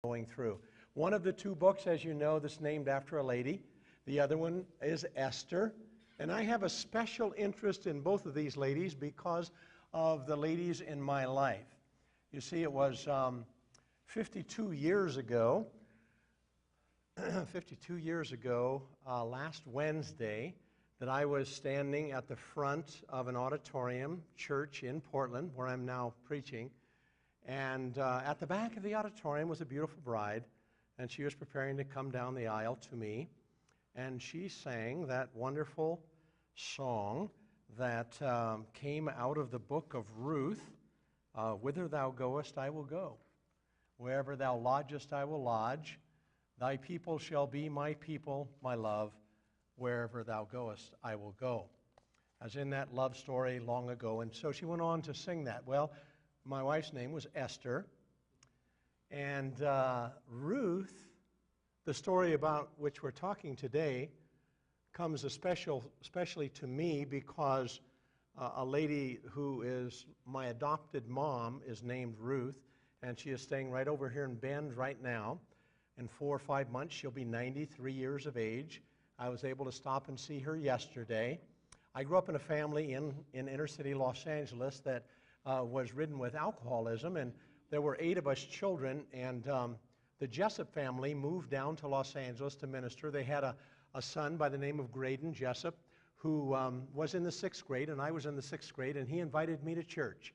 going through. One of the two books, as you know, that's named after a lady. The other one is Esther. And I have a special interest in both of these ladies because of the ladies in my life. You see, it was 52 years ago, last Wednesday, that I was standing at the front of an auditorium church in Portland, where I'm now preaching. And at the back of the auditorium was a beautiful bride, and she was preparing to come down the aisle to me. And she sang that wonderful song that came out of the book of Ruth, Whither thou goest, I will go. Wherever thou lodgest, I will lodge. Thy people shall be my people, my love. Wherever thou goest, I will go. As in that love story long ago. And so she went on to sing that. Well, my wife's name was Esther. And Ruth, the story about which we're talking today, comes especially to me because a lady who is my adopted mom is named Ruth, and she is staying right over here in Bend right now. In 4 or 5 months, she'll be 93 years of age. I was able to stop and see her yesterday. I grew up in a family in inner city Los Angeles that was ridden with alcoholism, and there were 8 of us children, and the Jessup family moved down to Los Angeles to minister. They had a son by the name of Graydon Jessup who was in the 6th grade, and I was in the 6th grade, and he invited me to church.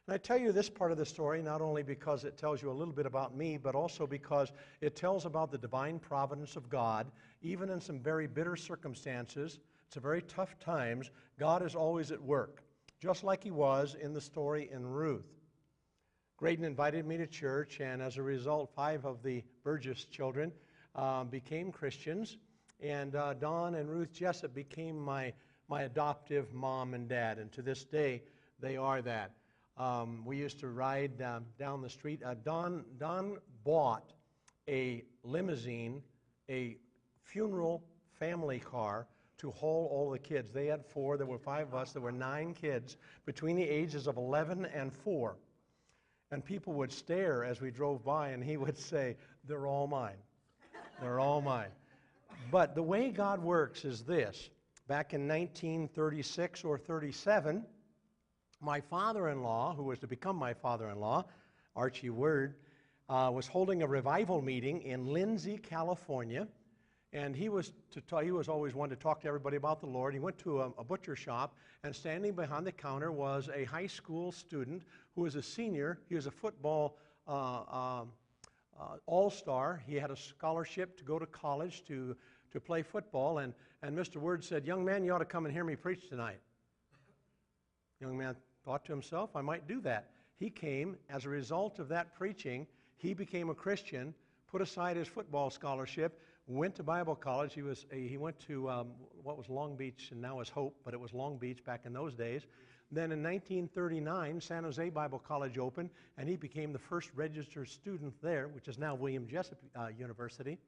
And I tell you this part of the story not only because it tells you a little bit about me, but also because it tells about the divine providence of God. Even in some very bitter circumstances, some very tough times, God is always at work, just like he was in the story in Ruth. Graydon invited me to church, and as a result, 5 of the Burgess children became Christians, and Don and Ruth Jessup became my adoptive mom and dad, and to this day, they are that. We used to ride down the street. Don bought a limousine, a funeral family car, to haul all the kids. They had 4. There were 5 of us. There were 9 kids between the ages of 11 and 4. And people would stare as we drove by, and he would say, "They're all mine. They're all mine." But the way God works is this. Back in 1936 or 37, my father-in-law, who was to become my father-in-law, Archie Word, was holding a revival meeting in Lindsay, California. And he was always one to talk to everybody about the Lord. He went to a butcher shop, and standing behind the counter was a high school student who was a senior. He was a football all-star. He had a scholarship to go to college to play football. And Mr. Word said, "Young man, you ought to come and hear me preach tonight." Young man thought to himself, I might do that. He came. As a result of that preaching, he became a Christian, put aside his football scholarship, went to Bible college. He went to what was Long Beach and now is Hope, but it was Long Beach back in those days. Then in 1939, San Jose Bible College opened, and he became the first registered student there, which is now William Jessup University.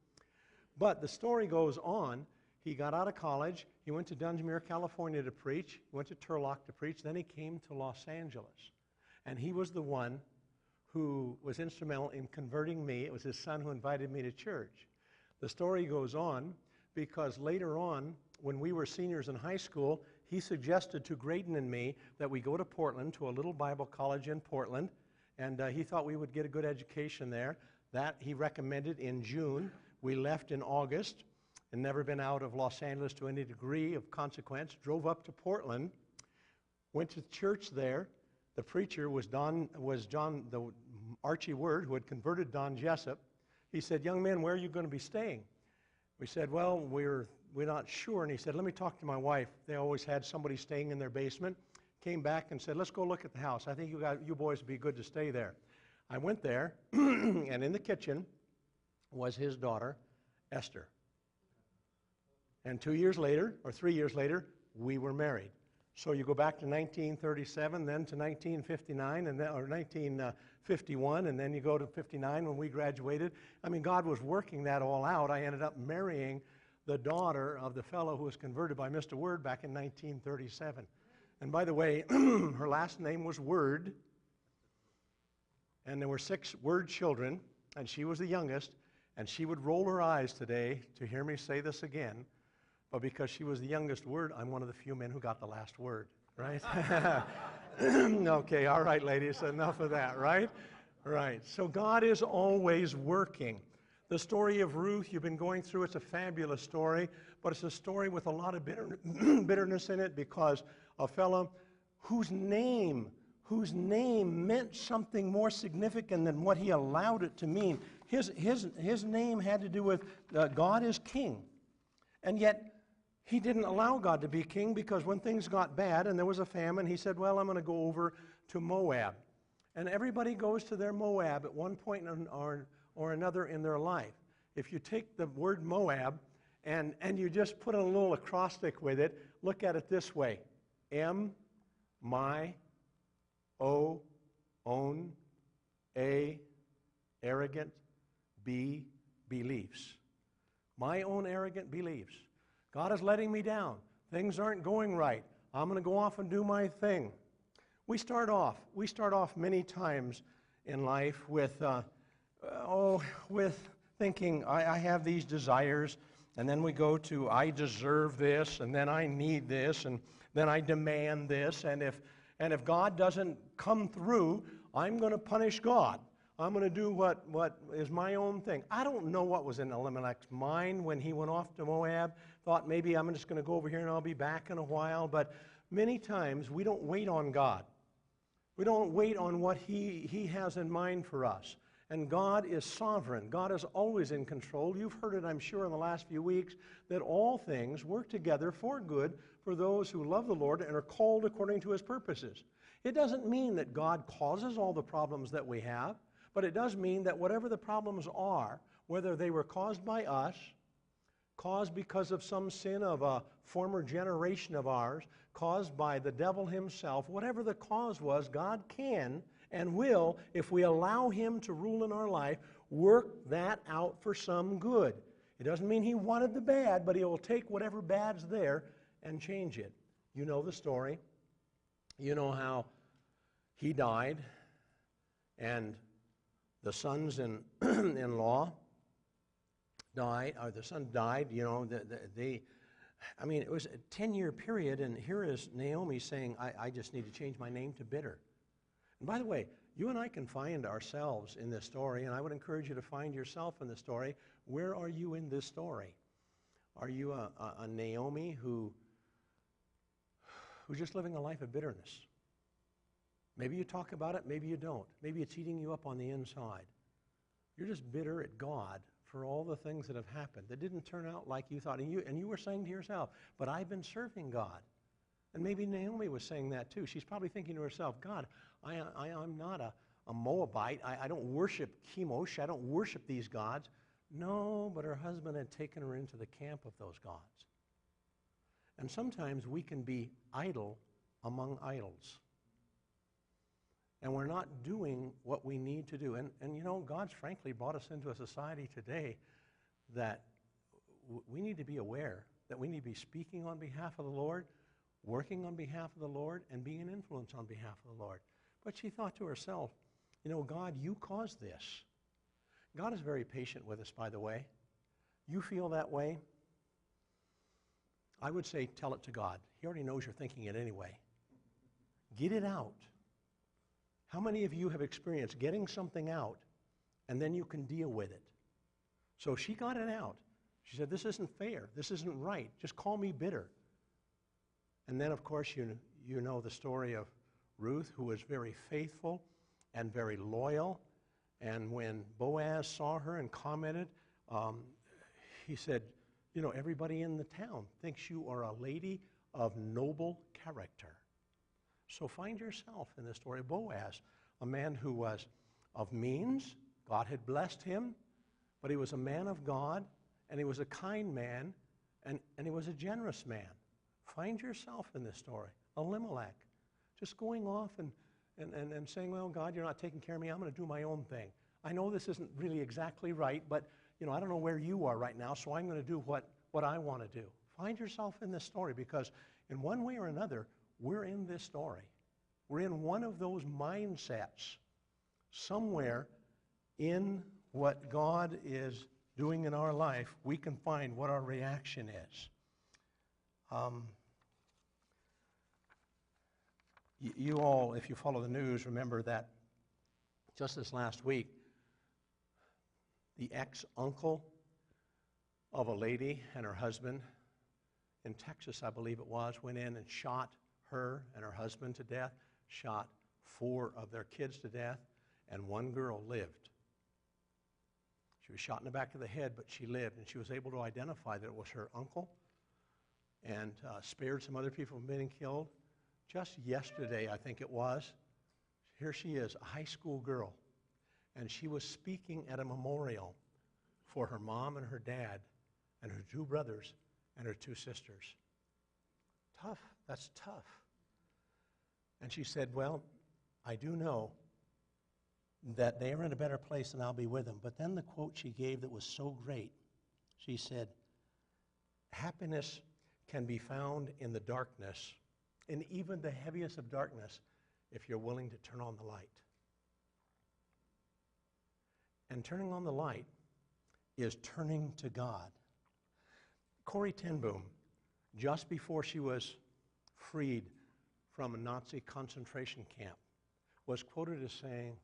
But the story goes on. He got out of college. He went to Dunsmuir, California to preach. He went to Turlock to preach. Then he came to Los Angeles. And he was the one who was instrumental in converting me. It was his son who invited me to church. The story goes on because later on, when we were seniors in high school, he suggested to Graydon and me that we go to Portland, to a little Bible college in Portland, and he thought we would get a good education there. That he recommended in June. We left in August and never been out of Los Angeles to any degree of consequence. Drove up to Portland, went to church there. The preacher was Archie Word, who had converted Don Jessup. He said, "Young man, where are you going to be staying?" We said, "Well, we're not sure." And he said, "Let me talk to my wife." They always had somebody staying in their basement. Came back and said, "Let's go look at the house. I think you boys would be good to stay there." I went there, and in the kitchen was his daughter, Esther. And 2 years later, or 3 years later, we were married. So you go back to 1937, then to 1959, or 1951, and then you go to 59 when we graduated. I mean, God was working that all out. I ended up marrying the daughter of the fellow who was converted by Mr. Word back in 1937. And by the way, her last name was Word, and there were 6 Word children. and she was the youngest, and she would roll her eyes today to hear me say this again, but because she was the youngest word, I'm one of the few men who got the last word, right? Okay, all right, ladies, enough of that, right? Right. So God is always working. The story of Ruth you've been going through, it's a fabulous story, but it's a story with a lot of bitterness in it because a fellow whose name meant something more significant than what he allowed it to mean. His name had to do with God is king. And yet, he didn't allow God to be king because when things got bad and there was a famine, he said, well, I'm going to go over to Moab. And everybody goes to their Moab at one point or another in their life. If you take the word Moab and you just put a little acrostic with it, look at it this way. M, my, O, own, A, arrogant, B, beliefs. My own arrogant beliefs. God is letting me down. Things aren't going right. I'm going to go off and do my thing. We start off many times in life with thinking, I have these desires, and then we go to, I deserve this, and then I need this, and then I demand this, and if God doesn't come through, I'm going to punish God. I'm going to do what is my own thing. I don't know what was in Elimelech's mind when he went off to Moab. Thought maybe I'm just going to go over here and I'll be back in a while. But many times we don't wait on God. We don't wait on what He has in mind for us. And God is sovereign. God is always in control. You've heard it, I'm sure, in the last few weeks, that all things work together for good for those who love the Lord and are called according to His purposes. It doesn't mean that God causes all the problems that we have. But it does mean that whatever the problems are, whether they were caused by us, caused because of some sin of a former generation of ours, caused by the devil himself, whatever the cause was, God can and will, if we allow Him to rule in our life, work that out for some good. It doesn't mean He wanted the bad, but He will take whatever bad's there and change it. You know the story. You know how he died, and the sons-in-law died, or the son died, you know, it was a 10-year period, and here is Naomi saying, I just need to change my name to bitter. And by the way, you and I can find ourselves in this story, and I would encourage you to find yourself in the story. Where are you in this story? Are you a Naomi who's just living a life of bitterness? Maybe you talk about it, maybe you don't. Maybe it's eating you up on the inside. You're just bitter at God for all the things that have happened that didn't turn out like you thought. And you were saying to yourself, but I've been serving God. And maybe Naomi was saying that too. She's probably thinking to herself, God, I'm not a Moabite. I don't worship Chemosh. I don't worship these gods. No, but her husband had taken her into the camp of those gods. And sometimes we can be idle among idols. And we're not doing what we need to do. And you know, God's frankly brought us into a society today that we need to be aware that we need to be speaking on behalf of the Lord, working on behalf of the Lord, and being an influence on behalf of the Lord. But she thought to herself, you know, God, you caused this. God is very patient with us, by the way. You feel that way? I would say tell it to God. He already knows you're thinking it anyway. Get it out. How many of you have experienced getting something out and then you can deal with it? So she got it out. She said, this isn't fair. This isn't right. Just call me bitter. And then, of course, you know the story of Ruth, who was very faithful and very loyal. And when Boaz saw her and commented, he said, you know, everybody in the town thinks you are a lady of noble character. So find yourself in the story of Boaz, a man who was of means. God had blessed him, but he was a man of God, and he was a kind man, and he was a generous man. Find yourself in this story. Elimelech, just going off and saying, well, God, you're not taking care of me. I'm going to do my own thing. I know this isn't really exactly right, but you know, I don't know where you are right now, so I'm going to do what I want to do. Find yourself in this story, because in one way or another, we're in this story. We're in one of those mindsets somewhere in what God is doing in our life, we can find what our reaction is. You all, if you follow the news, remember that just this last week, the ex-uncle of a lady and her husband in Texas, I believe it was, went in and shot her and her husband to death, shot 4 of their kids to death, and 1 girl lived. She was shot in the back of the head, but she lived, and she was able to identify that it was her uncle and spared some other people from being killed. Just yesterday, I think it was, here she is, a high school girl, and she was speaking at a memorial for her mom and her dad and her 2 brothers and her 2 sisters. Tough. That's tough. And she said, well, I do know that they are in a better place and I'll be with them. But then the quote she gave that was so great, she said, happiness can be found in the darkness, in even the heaviest of darkness, if you're willing to turn on the light. And turning on the light is turning to God. Corrie ten Boom, just before she was freed from a Nazi concentration camp, was quoted as saying,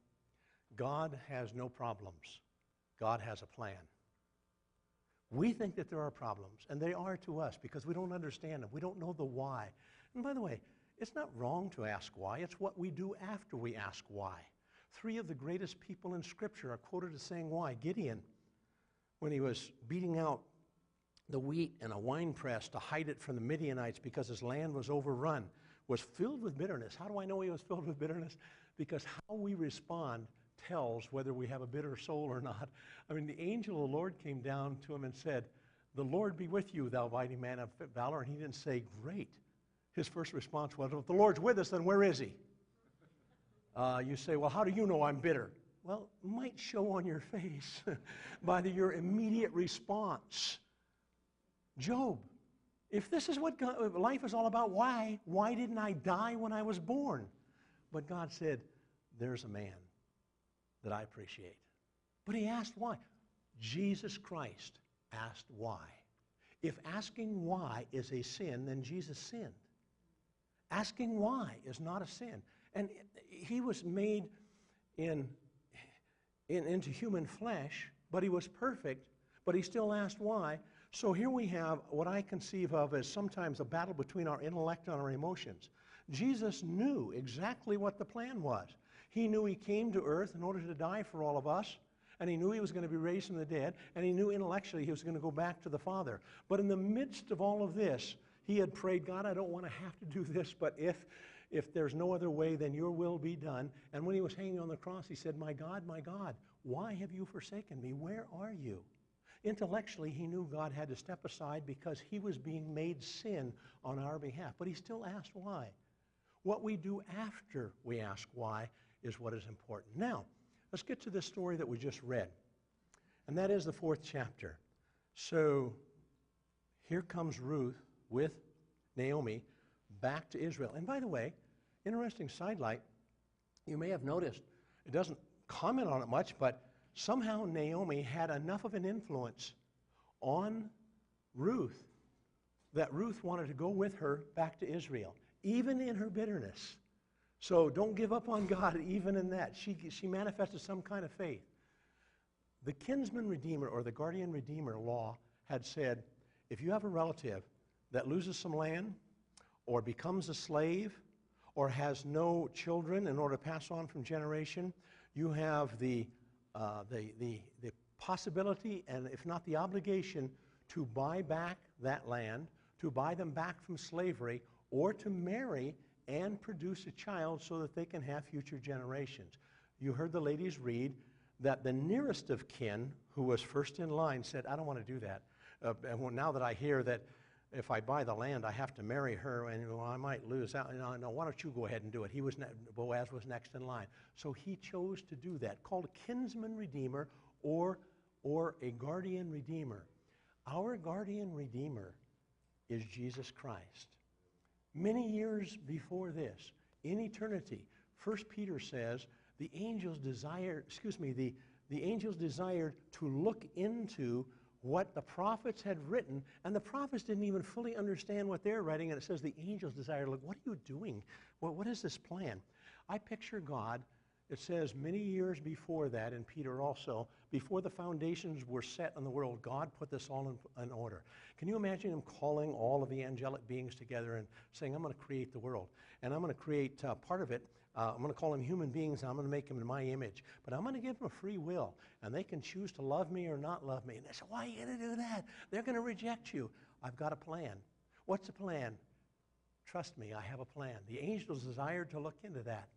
God has no problems. God has a plan. We think that there are problems, and they are to us because we don't understand them. We don't know the why. And by the way, it's not wrong to ask why. It's what we do after we ask why. 3 of the greatest people in Scripture are quoted as saying why. Gideon, when he was beating out the wheat in a wine press to hide it from the Midianites because his land was overrun, was filled with bitterness. How do I know he was filled with bitterness? Because how we respond tells whether we have a bitter soul or not. I mean, the angel of the Lord came down to him and said, the Lord be with you, thou mighty man of valor. And he didn't say, great. His first response was, if the Lord's with us, then where is he? You say, well, how do you know I'm bitter? Well, it might show on your face by your immediate response. Job, if this is what life is all about, why didn't I die when I was born? But God said, there's a man that I appreciate. But he asked why. Jesus Christ asked why. If asking why is a sin, then Jesus sinned. Asking why is not a sin. And he was made into human flesh, but he was perfect, but he still asked why. So here we have what I conceive of as sometimes a battle between our intellect and our emotions. Jesus knew exactly what the plan was. He knew he came to earth in order to die for all of us, and he knew he was going to be raised from the dead, and he knew intellectually he was going to go back to the Father. But in the midst of all of this, he had prayed, God, I don't want to have to do this, but if there's no other way, then your will be done. And when he was hanging on the cross, he said, my God, why have you forsaken me? Where are you? Intellectually, he knew God had to step aside because he was being made sin on our behalf. But he still asked why. What we do after we ask why is what is important. Now, let's get to this story that we just read. And that is the 4th chapter. So here comes Ruth with Naomi back to Israel. And by the way, interesting sidelight, you may have noticed, it doesn't comment on it much, but somehow Naomi had enough of an influence on Ruth that Ruth wanted to go with her back to Israel, even in her bitterness. So don't give up on God even in that. She manifested some kind of faith. The kinsman redeemer or the guardian redeemer law had said, if you have a relative that loses some land or becomes a slave or has no children in order to pass on from generation, you have the possibility, and if not the obligation, to buy back that land, to buy them back from slavery, or to marry and produce a child so that they can have future generations. You heard the ladies read that the nearest of kin, who was first in line, said, I don't want to do that. And now that I hear that if I buy the land, I have to marry her, and I might lose out. No, why don't you go ahead and do it? Boaz was next in line. So he chose to do that, called a kinsman redeemer or a guardian redeemer. Our guardian redeemer is Jesus Christ. Many years before this, in eternity, 1 Peter says, the angels desire, the angels desired to look into what the prophets had written, and the prophets didn't even fully understand what they're writing, and it says the angels desired to look, what are you doing? What is this plan? I picture God, it says many years before that, and Peter also, before the foundations were set in the world, God put this all in order. Can you imagine him calling all of the angelic beings together and saying, I'm going to create the world, and I'm going to create part of it. I'm going to call them human beings, and I'm going to make them in my image. But I'm going to give them a free will, and they can choose to love me or not love me. And they say, why are you going to do that? They're going to reject you. I've got a plan. What's the plan? Trust me, I have a plan. The angels desired to look into that.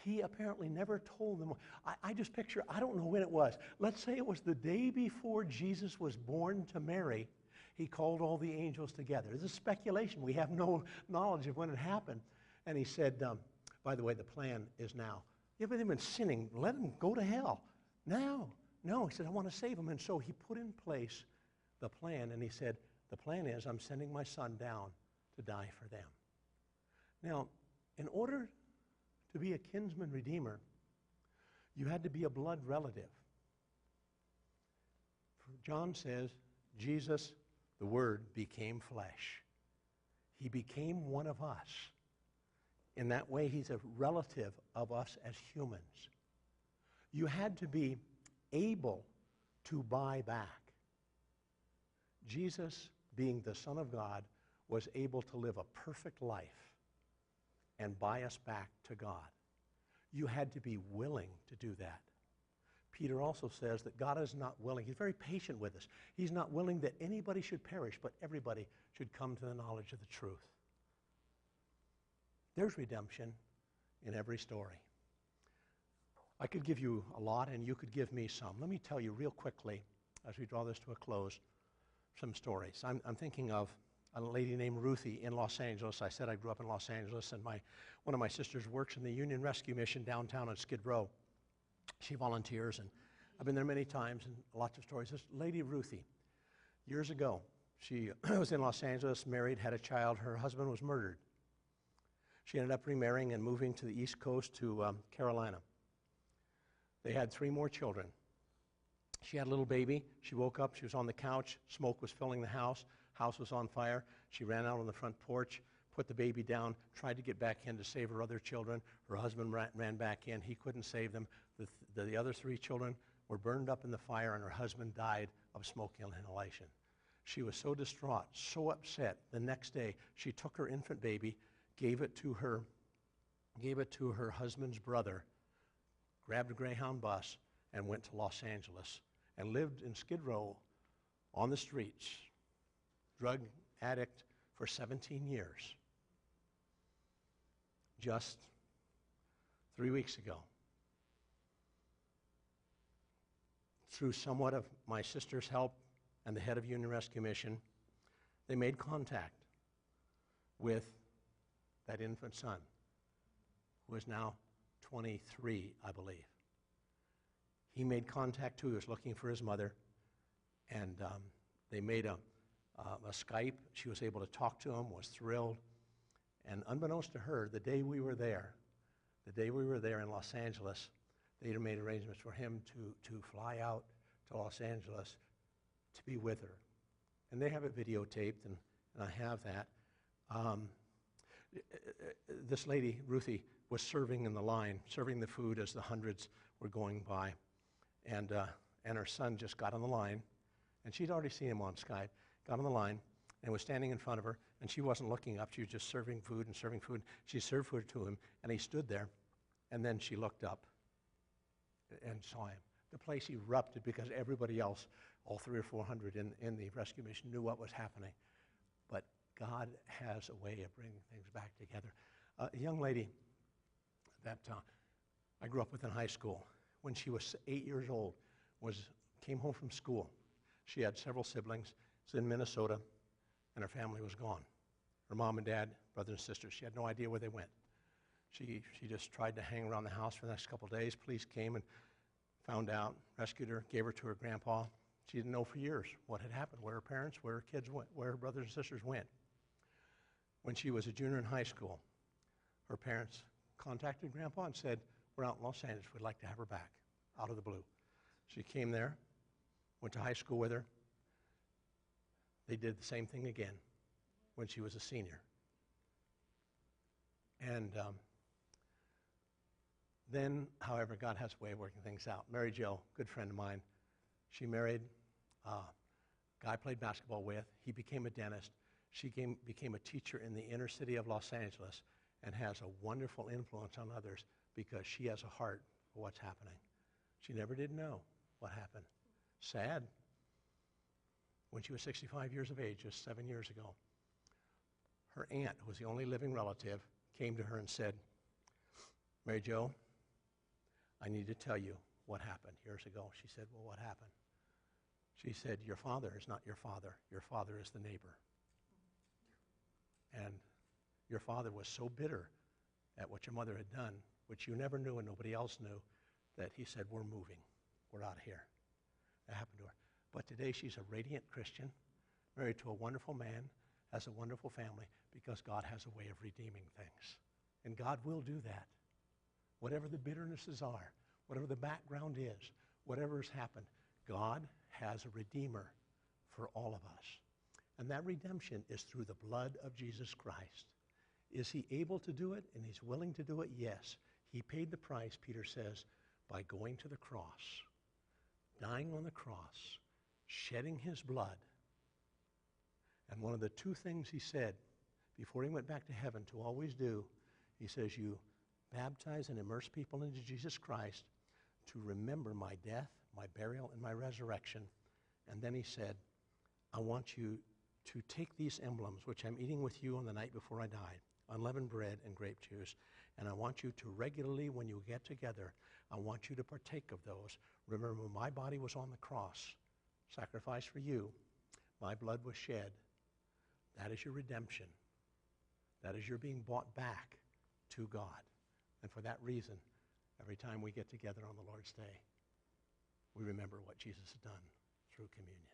He apparently never told them. I just picture, I don't know when it was. Let's say it was the day before Jesus was born to Mary. He called all the angels together. This is speculation. We have no knowledge of when it happened. And he said, by the way, the plan is now. If they've been sinning, let them go to hell. Now. No, he said, I want to save them. And so he put in place the plan, and he said, the plan is I'm sending my son down to die for them. Now, in order to be a kinsman redeemer, you had to be a blood relative. John says, Jesus, the Word, became flesh. He became one of us. In that way, he's a relative of us as humans. You had to be able to buy back. Jesus, being the Son of God, was able to live a perfect life and buy us back to God. You had to be willing to do that. Peter also says that God is not willing. He's very patient with us. He's not willing that anybody should perish, but everybody should come to the knowledge of the truth. There's redemption in every story. I could give you a lot, and you could give me some. Let me tell you real quickly, as we draw this to a close, some stories. I'm thinking of a lady named Ruthie in Los Angeles. I said I grew up in Los Angeles, and one of my sisters works in the Union Rescue Mission downtown on Skid Row. She volunteers, and I've been there many times, and lots of stories. This lady, Ruthie, years ago, she was in Los Angeles, married, had a child. Her husband was murdered. She ended up remarrying and moving to the East Coast to Carolina. They had 3 more children. She had a little baby. She woke up. She was on the couch. Smoke was filling the house. House was on fire. She ran out on the front porch, put the baby down, tried to get back in to save her other children. Her husband ran back in. He couldn't save them. The other 3 children were burned up in the fire, and her husband died of smoke inhalation. She was so distraught, so upset. The next day, she took her infant baby, gave it to her husband's brother, grabbed a Greyhound bus, and went to Los Angeles and lived in Skid Row on the streets, drug addict for 17 years. Just 3 weeks ago, through somewhat of my sister's help and the head of Union Rescue Mission, they made contact with that infant son, who is now 23, I believe. He made contact too. He was looking for his mother, and they made a Skype. She was able to talk to him, was thrilled. And unbeknownst to her, the day we were there in Los Angeles, they had made arrangements for him to fly out to Los Angeles to be with her. And they have it videotaped, and I have that. This lady, Ruthie, was serving in the line, serving the food as the hundreds were going by. And her son just got on the line, and she'd already seen him on Skype, got on the line and was standing in front of her, and she wasn't looking up. She was just serving food and serving food. She served food to him, and he stood there, and then she looked up and saw him. The place erupted because everybody else, all 300 or 400 in the rescue mission, knew what was happening. But God has a way of bringing things back together. A young lady that I grew up with in high school, when she was 8 years old, came home from school. She had several siblings. It's in Minnesota, and her family was gone. Her mom and dad, brothers and sisters, she had no idea where they went. She just tried to hang around the house for the next couple of days. Police came and found out, rescued her, gave her to her grandpa. She didn't know for years what had happened, where her parents, where her kids went, where her brothers and sisters went. When she was a junior in high school, her parents contacted grandpa and said, we're out in Los Angeles, we'd like to have her back, out of the blue. She came there, went to high school with her. They did the same thing again when she was a senior. And then, however, God has a way of working things out. Mary Jo, good friend of mine, she married a guy I played basketball with. He became a dentist. She became a teacher in the inner city of Los Angeles and has a wonderful influence on others because she has a heart for what's happening. She never did know what happened. Sad. When she was 65 years of age, just 7 years ago, her aunt, who was the only living relative, came to her and said, Mary Jo, I need to tell you what happened years ago. She said, well, what happened? She said, your father is not your father. Your father is the neighbor. And your father was so bitter at what your mother had done, which you never knew and nobody else knew, that he said, we're moving. We're out of here. That happened to her. But today she's a radiant Christian, married to a wonderful man, has a wonderful family, because God has a way of redeeming things. And God will do that. Whatever the bitternesses are, whatever the background is, whatever has happened, God has a redeemer for all of us. And that redemption is through the blood of Jesus Christ. Is he able to do it? And he's willing to do it? Yes. He paid the price, Peter says, by going to the cross, dying on the cross, shedding his blood. And one of the two things he said before he went back to heaven to always do, he says, you baptize and immerse people into Jesus Christ to remember my death, my burial, and my resurrection. And then he said, I want you to take these emblems, which I'm eating with you on the night before I died, unleavened bread and grape juice, and I want you to regularly, when you get together, I want you to partake of those. Remember, my body was on the cross, sacrificed for you. My blood was shed. That is your redemption. That is your being bought back to God. And for that reason, every time we get together on the Lord's Day, we remember what Jesus has done through communion.